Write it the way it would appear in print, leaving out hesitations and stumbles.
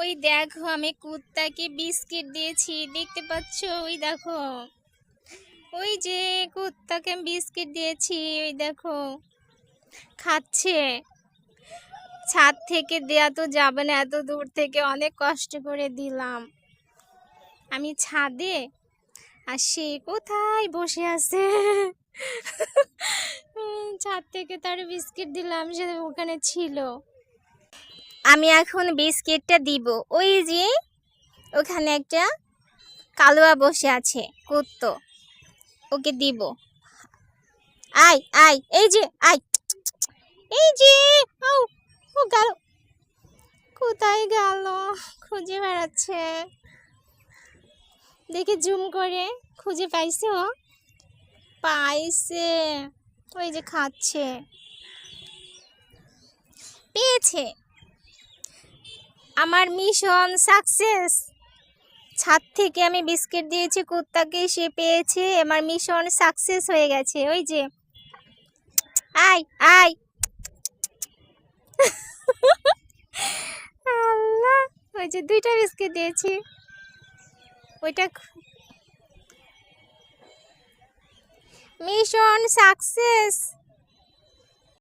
ওই দেখো আমি কুত্তাকে বিস্কিট দিয়েছি, দেখতে পাচ্ছ? ওই দেখো, ওই যে কুত্তাকে আমি বিস্কিট দিয়েছি, ওই দেখো খাচ্ছে। ছাদ থেকে দেয়া তো যাবে না, এত দূর থেকে অনেক কষ্ট করে দিলাম আমি ছাদে, আর সে কোথায় বসে আছে। ছাদ থেকে তার বিস্কিট দিলাম, সে ওখানে ছিল। আমি এখন বিস্কিটটা দিব। ওই যে ওখানে একটা কালুয়া বসে আছে কুত্তো, ওকে দিব। আয় আয়, এই যে আয়, এই যে। ও ও গেল, কোথায় গেল? খুঁজে বেড়াচ্ছে, দেখে জুম করে। খুঁজে পাইছে, ও পাইছে। ওই যে খাচ্ছে, পেয়েছে। আমার মিশন সাকসেস। ছাদ থেকে আমি বিস্কিট দিয়েছি কুত্তাকে, সে পেয়েছে। আমার মিশন সাকসেস হয়ে গেছে। ওই যে আয় আয়। আল্লাহ, ওই যে 2টা বিস্কিট দিয়েছি, ওইটা মিশন সাকসেস।